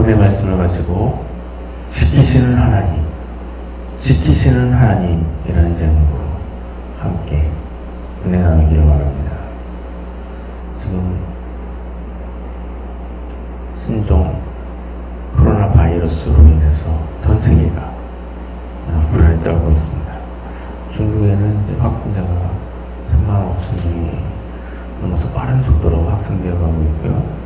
오늘의 말씀을 가지고 지키시는 하나님이라는 제목으로 함께 은혜 나누기를 바랍니다. 지금 신종 코로나 바이러스로 인해서 전 세계가 불안에 떨고 있습니다. 중국에는 이제 확진자가 35,000명이 넘어서 빠른 속도로 확산되어 가고 있고요.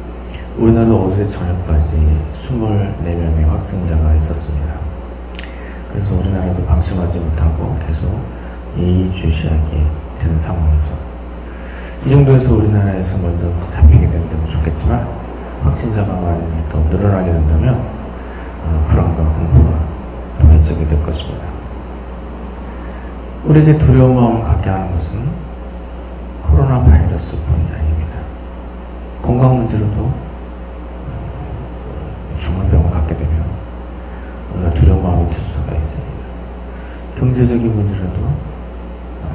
우리나라도 어제 저녁까지 24명의 확진자가 있었습니다. 그래서 우리나라도 방심하지 못하고 계속 예의주시하게 되는 상황에서 이 정도에서 우리나라에서 먼저 잡히게 된다면 좋겠지만 확진자가 많이 더 늘어나게 된다면 불안과 공포가 더해지게 될 것입니다. 우리에게 두려운 마음을 갖게 하는 것은 코로나 바이러스뿐이 아닙니다. 건강 문제로도 중환병을 갖게 되면 우리가 두려운 마음이 들 수가 있습니다. 경제적인 문제라도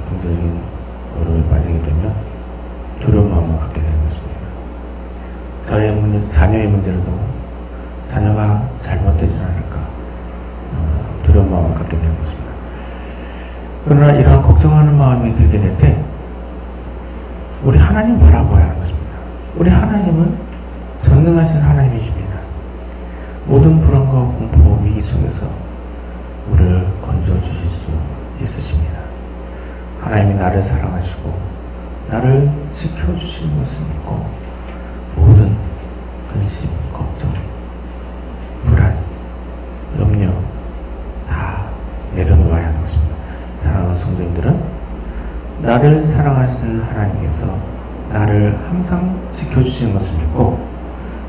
경제적인 어려움에 빠지게 되면 두려운 마음을 갖게 되는 것입니다. 자녀의 문제라도 자녀가 잘못되지 않을까 두려운 마음을 갖게 되는 것입니다. 그러나 이러한 걱정하는 마음이 들게 될 때 우리 하나님 바라봐야 하는 것입니다. 우리 하나님은 전능하신 하나님이십니다. 모든 불안과 공포, 위기 속에서 우리를 건져주실 수 있으십니다. 하나님이 나를 사랑하시고 나를 지켜주시는 것을 믿고 모든 근심, 걱정, 불안, 염려 다 내려놓아야 하는 것입니다. 사랑하는 성도님들은 나를 사랑하시는 하나님께서 나를 항상 지켜주시는 것을 믿고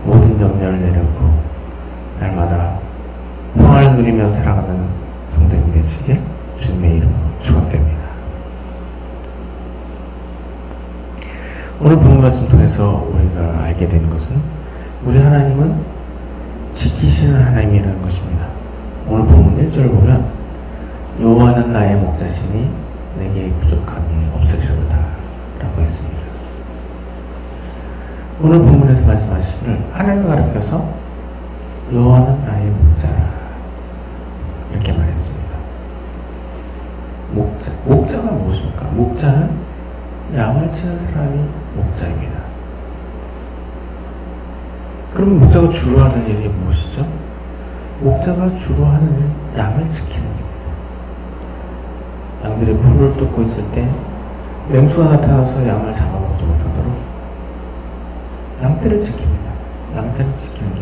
모든 염려를 내려놓고 날마다 평안을 누리며 살아가는 성도님 되시길 주님의 이름으로 축원드립니다. 오늘 본문 말씀 통해서 우리가 알게 되는 것은 우리 하나님은 지키시는 하나님이라는 것입니다. 오늘 본문 1절을 보면 여호와는 나의 목자시니 내게 부족함이 없으리로다 라고 했습니다. 오늘 본문에서 말씀하시기를 하나님을 가리켜서 여호와는 나의 목자라 이렇게 말했습니다. 목자가 무엇입니까? 목자는 양을 치는 사람이 목자입니다. 그러면 목자가 주로 하는 일이 무엇이죠? 목자가 주로 하는 일, 양을 지키는 겁니다. 양들이 풀을 뜯고 있을 때 맹수가 나타나서 양을 잡아먹지 못하도록 양떼를 지킵니다. 양떼를 지키는 게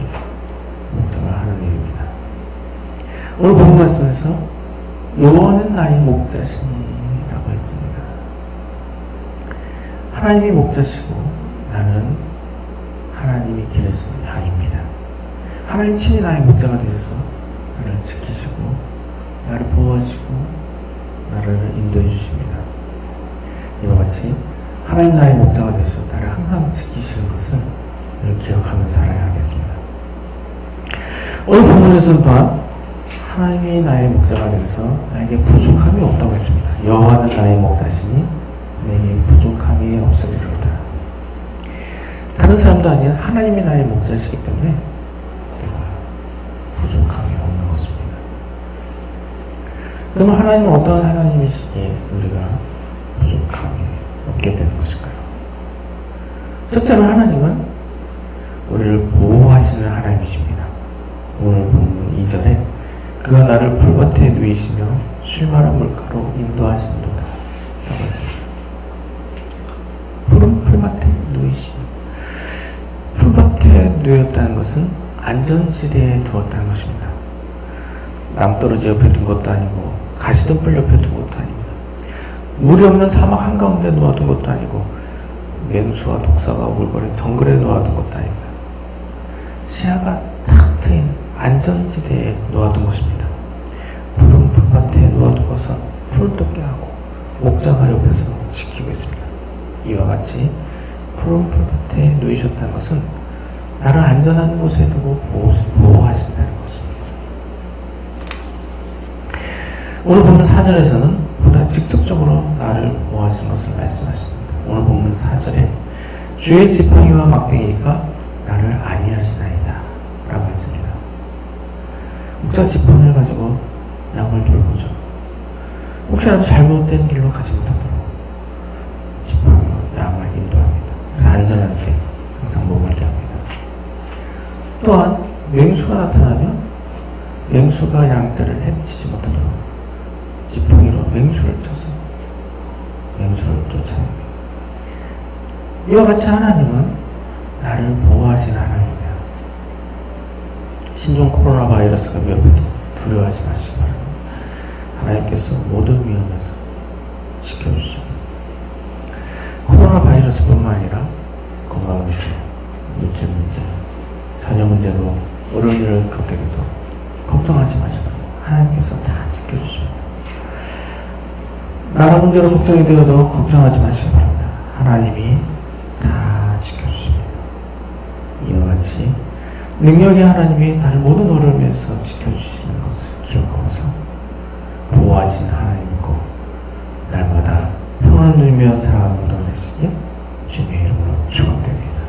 목자가 하는 일입니다. 오늘 본문 말씀에서 여호와는 나의 목자시니 라고 했습니다. 하나님이 목자시고 나는 하나님이 기르시는 양입니다. 하나님 친히 나의 목자가 되셔서 나를 지키시고 나를 보호하시고 나를 인도해 주십니다. 이와 같이 하나님 나의 목자가 되셔서 나를 항상 지키시는 것을 기억하며 살아야 하겠습니다. 오늘 본문에서는 또한 하나님이 나의 목자가 되셔서 나에게 부족함이 없다고 했습니다. 여호와는 나의 목자시니 내게 부족함이 없으리로다. 다른 사람도 아닌 하나님이 나의 목자시기 때문에 내가 부족함이 없는 것입니다. 그러면 하나님은 어떤 하나님이시기에 우리가 부족함이 없게 되는 것일까요? 첫째로 하나님은 우리를 보호하시는 하나님이십니다. 오늘 본문 2절에 그가 나를 풀밭에 누이시며 쉴만한 물가로 인도하시는도다 라고 했습니다. 푸른 풀밭에 누이시며 풀밭에 누였다는 것은 안전지대에 두었다는 것입니다. 낭떠러지 옆에 둔 것도 아니고 가시덤불 옆에 둔 것도 아닙니다. 물이 없는 사막 한가운데 놓아둔 것도 아니고 맹수와 독사가 오글거리는 정글에 놓아둔 것도 아닙니다. 시야가 탁 트인 안전지대에 놓아둔 것입니다. 푸른 풀밭에 놓아두고서 풀을 뜯게 하고 목자가 옆에서 지키고 있습니다. 이와 같이 푸른 풀밭에 누이셨다는 것은 나를 안전한 곳에 두고 보호하신다는 것입니다. 오늘 본문 4절에서는 보다 직접적으로 나를 보호하신 것을 말씀하십니다. 오늘 본문 4절에 주의 지팡이와 막대기가 나를 안위하시나이다 라고 했습니다. 목자 지팡이를 가지고 양을 돌보죠. 혹시라도 잘못된 길로 가지 못하도록 지팡이로 양을 인도합니다. 그래서 안전하게 항상 머물게 합니다. 또한 맹수가 나타나면 맹수가 양떼를 해치지 못하도록 지팡이로 맹수를 쳐서 맹수를 쫓아냅니다. 이와 같이 하나님은 나를 보호하시는 하나님이야. 신종 코로나 바이러스가 위협해도 두려워하지 마시기 바랍니다. 하나님께서 모든 위험에서 지켜주시고 코로나 바이러스뿐만 아니라 건강 문제, 물질 문제, 자녀 문제로 어려운 일을 겪게 돼도 걱정하지 마시고 하나님께서 다 지켜주십니다. 나라 문제로 걱정이 되어도 걱정하지 마시기 바랍니다. 하나님이 다 지켜주십니다. 이와 같이 능력의 하나님이 나를 모든 어려움에서 지켜주시는 것을 기억하면서 보호하시는 하나님이고 날마다 평안을 누리며 살아가는 것 되시길 주님의 이름으로 축원드립니다.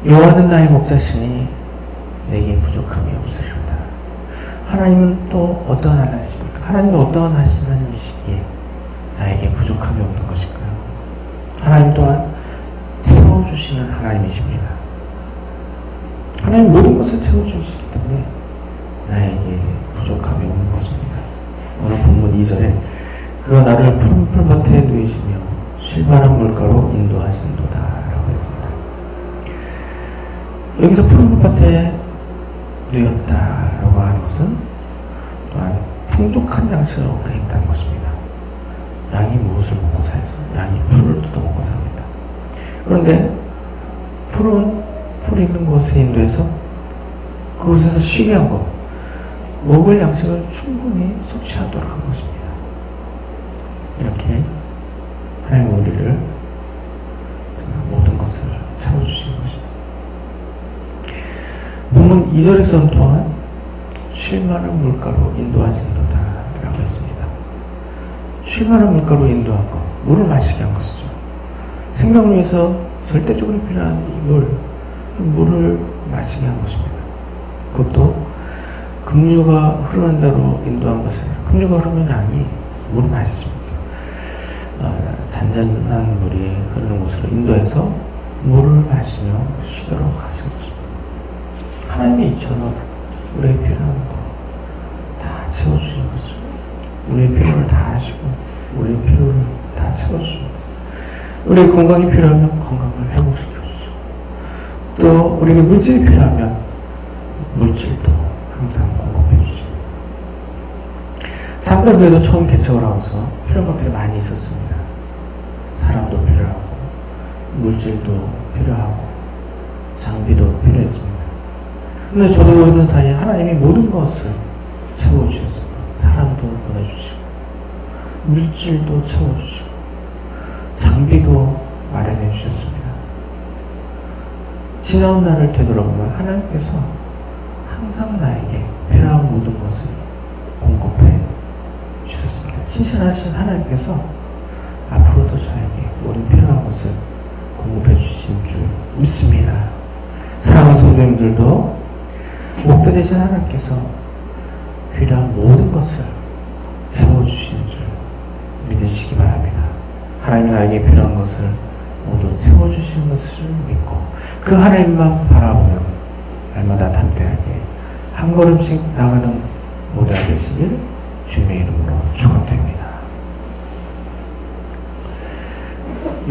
여호와는 나의 목자시니 내게 부족함이 없으리로다. 하나님은 또 어떠한 하나님이십니까? 하나님은 어떠한 하나님이시기에 나에게 부족함이 없는 것일까요? 하나님 또한 채워주시는 하나님이십니다. 하나님 모든 것을 채워주시기 때문에 나에게 부족함이 없는 것입니다. 오늘 본문 2절에 그가 나를 푸른 풀밭에 누이시며 실바른 물가로 인도하신도다 라고 했습니다. 여기서 푸른 풀밭에 누였다라고 하는 것은 또한 풍족한 양식을 얻게 했다는 것입니다. 양이 무엇을 먹고 살죠? 양이 풀을 뜯어먹고 삽니다. 그런데 풀이 있는 곳에 인도해서 그곳에서 쉬게 한 것, 먹을 양식을 충분히 섭취하도록 한 것입니다. 이렇게 하나님 우리를 모든 것을 채워주신 것입니다. 본문 2절에서는 또한 쉴만한 물가로 인도하신도다 라고 했습니다. 쉴만한 물가로 인도한 것, 물을 마시게 한 것이죠. 생명을 위해서 절대적으로 필요한 이 물을 마시게 한 것입니다. 그것도 급류가 흐르는 대로 인도한 것이 아니라 급류가 흐르면 양이 물을 마시십니다. 잔잔한 물이 흐르는 곳으로 인도해서 물을 마시며 쉬도록 하신 것입니다. 하나님이 이처럼 우리의 필요한 거 다 채워주신 것이죠. 우리의 필요를 다 하시고 우리의 필요를 다 채워주십니다. 우리의 건강이 필요하면 건강을 회복시켜주시고 또 우리에게 물질이 필요하면 물질도 항상 공급해 주십니다. 상달교회도 처음 개척을 하고서 필요한 것들이 많이 있었습니다. 사람도 필요하고 물질도 필요하고 장비도 필요했습니다. 그런데 저도 있는 사이에 하나님이 모든 것을 채워주셨습니다. 사람도 보내주시고 물질도 채워주시고 장비도 마련해 주셨습니다. 지나온 날을 되돌아보면 하나님께서 항상 나에게 필요한 모든 것을 공급해 주셨습니다. 신실하신 하나님께서 앞으로도 저에게 모든 필요한 것을 공급해 주신 줄 믿습니다. 사랑하는 성도님들도 목자 되신 하나님께서 필요한 모든 것을 채워주시는 줄 믿으시기 바랍니다. 하나님이 나에게 필요한 것을 모두 채워주시는 것을 믿고 그 하나님만 바라보며 날마다 담대하게 한 걸음씩 나가는 모두가 되시길 주님의 이름으로 축원드립니다.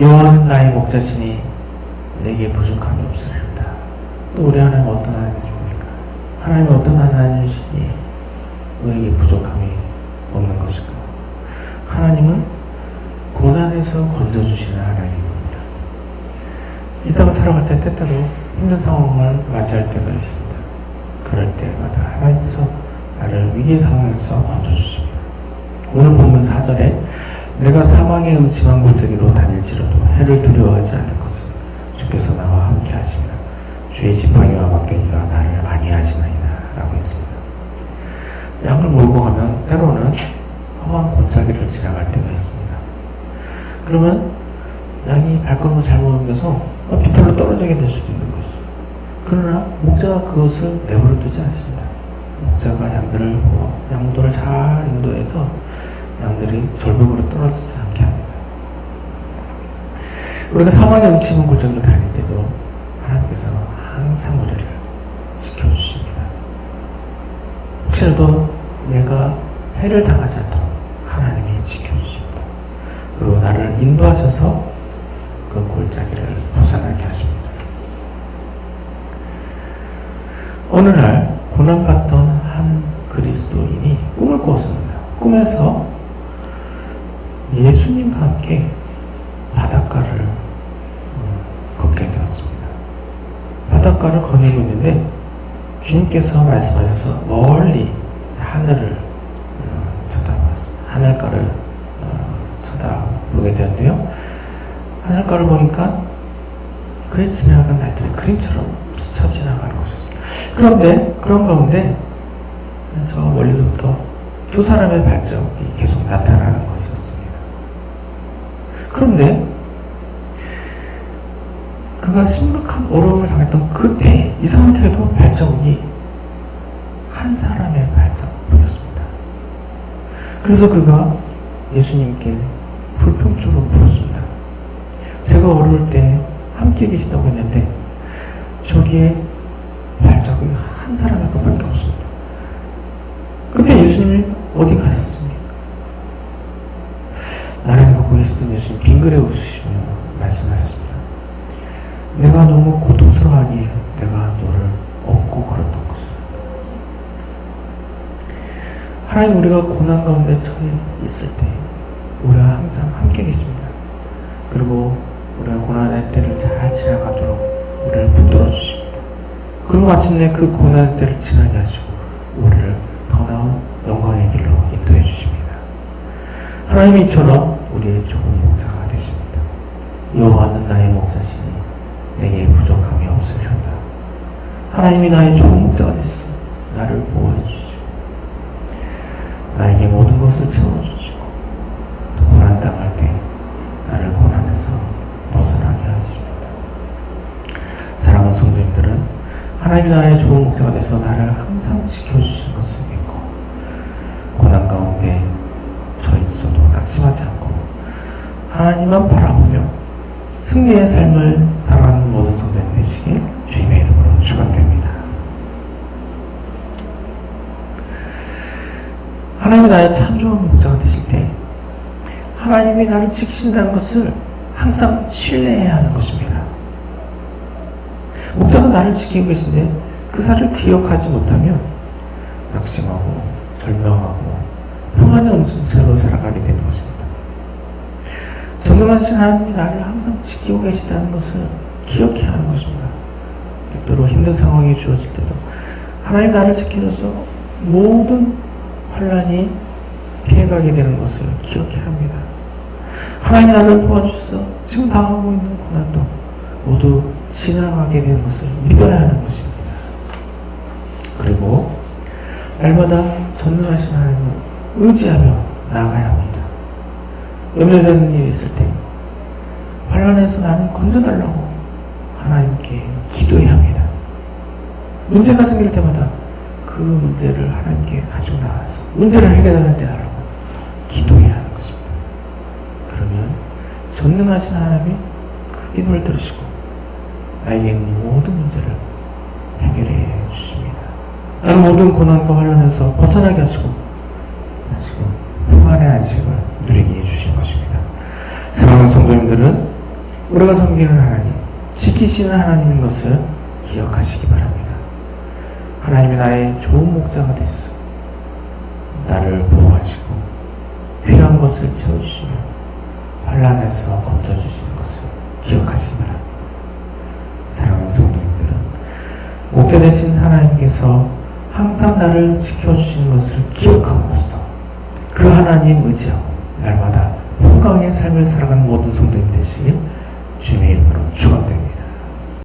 여호와는 나의 목자시니 내게 부족함이 없으리로다. 또 우리 하나님 어떤 하나님이십니까? 하나님은 어떤 하나님이시기에 우리에게 부족함이 없는 것일까? 하나님은 고난에서 건져주시는 하나님입니다. 이 땅을 살아갈 때 때때로 힘든 상황을 맞이할 때가 있습니다. 그럴 때마다 하나님께서 나를 위기 상황에서 건져주십니다. 오늘 본문 4절에 내가 사망의 음침한 골짜기로 다닐지라도 해를 두려워하지 않을 것은 주께서 나와 함께 하시며 주의 지팡이와 막대기가 나를 안위하시나이다 라고 했습니다. 양을 몰고 가면 때로는 험한 골짜기를 지나갈 때가 있습니다. 그러면 양이 발걸음을 잘못 옮겨서 비탈로 떨어지게 될 수도 있는 것이죠. 그러나 목자가 그것을 내버려 두지 않습니다. 목자가 양도를 잘 인도해서 양들이 절벽으로 떨어지지 않게 합니다. 우리가 사망의 음침한 골짜기로 다닐 때도 하나님께서 항상 우리를 지켜주십니다. 혹시라도 내가 해를 당하지 않도록 하나님이 지켜주십니다. 그리고 나를 인도하셔서 그 골짜기를 벗어나게 하십니다. 어느 날 고난받던 한 그리스도인이 꿈을 꾸었습니다. 꿈에서 예수님과 함께 바닷가를 걷게 되었습니다. 바닷가를 거니고 있는데 주님께서 말씀하셔서 멀리 하늘을 쳐다봤습니다. 하늘가를 쳐다보게 되었는데요. 하늘가를 보니까 그에 지나간 날들이 그림처럼 스쳐 지나가는 것이었습니다. 그런데 그런 가운데 저 멀리서부터 두 사람의 발자국이 계속 나타나는 것이었습니다. 그런데 그가 심각한 어려움을 당했던 그때 이상하게도 발자국이 한 사람의 발자국이었습니다. 그래서 그가 예수님께 불평적으로 물었습니다. 제가 어려울 때 함께 계시다고 했는데 저기에 발자국이 한 사람의 것밖에 없습니다. 그때 예수님이 어디 가셨습니까? 나를 걷고 계시던 예수님 빙그레 웃으시며 말씀하셨습니다. 내가 너무 고통스러워하기에 내가 너를 업고 걸었던 것입니다. 하나님, 우리가 고난 가운데 처해 있을 때 우리가 항상 함께 계십니다. 그리고 우리가 고난의 때를 잘 지나가도록 우리를 붙들어 주십니다. 그리고 마침내 그 고난의 때를 지나게 하시고 우리를 더 나은 영광의 길로 인도해 주십니다. 하나님이 이처럼 우리의 좋은 목자가 되십니다. 여호와는 나의 목자시니 내게 부족함이 없으리로다. 하나님이 나의 좋은 목자가 되셔서 나를 보호해 주시고 나에게 모든 것을 채워주시고 또 고난 당할 때 나를 고난에서 벗어나게 하십니다. 사랑하는 성도님들은 하나님이 나의 좋은 목자가 되서 나를 항상 지켜주시는 것을 믿고 고난 가운데 저 있어도 낙심하지 않고 하나님만 바라보며 승리의 삶을 살아가는 모든 성도님 되시길 주님의 이름으로 축원드립니다. 하나님이 나의 참 좋은 목자가 되실 때 하나님이 나를 지키신다는 것을 항상 신뢰해야 하는 것입니다. 목자가 나를 지키고 계신데 그 사실을 기억하지 못하면 낙심하고 절망하고 평안의 온전체로 살아가게 되는 것입니다. 전능하신 하나님이 나를 항상 지키고 계시다는 것을 기억해야 하는 것입니다. 때때로 힘든 상황이 주어질 때도 하나님 나를 지켜줘서 모든 환란이 피해가게 되는 것을 기억해야 합니다. 하나님 나를 도와주셔서 지금 당하고 있는 고난도 모두 지나가게 되는 것을 믿어야 하는 것입니다. 그리고 날마다 전능하신 하나님을 의지하며 나아가야 합니다. 염려되는 일이 있을 때 환란에서 나를 건져달라고 하나님께 기도해야 합니다. 문제가 생길 때마다 그 문제를 하나님께 가지고 나와서 문제를 해결하는 데 하라고 기도해야 하는 것입니다. 그러면 전능하신 하나님이 그 기도를 들으시고 나에게 있는 모든 문제를 해결해 주십니다. 나를 모든 고난과 환란에서 벗어나게 하시고 평안의 안식을 누리게 해주신 것입니다. 사랑하는 성도님들은 우리가 섬기는 하나님, 지키시는 하나님인 것을 기억하시기 바랍니다. 하나님이 나의 좋은 목자가 되셔서 나를 보호하시고 필요한 것을 채워주시며 환란에서 건져주시는 것을 기억하시기 바랍니다. 사랑하는 성도님들은 목자 되신 하나님께서 항상 나를 지켜주시는 것을 기억함으로써 그 하나님 의지하고 날마다 건강의 삶을 살아가는 모든 성도님 되시길 주님의 이름으로 축원드립니다.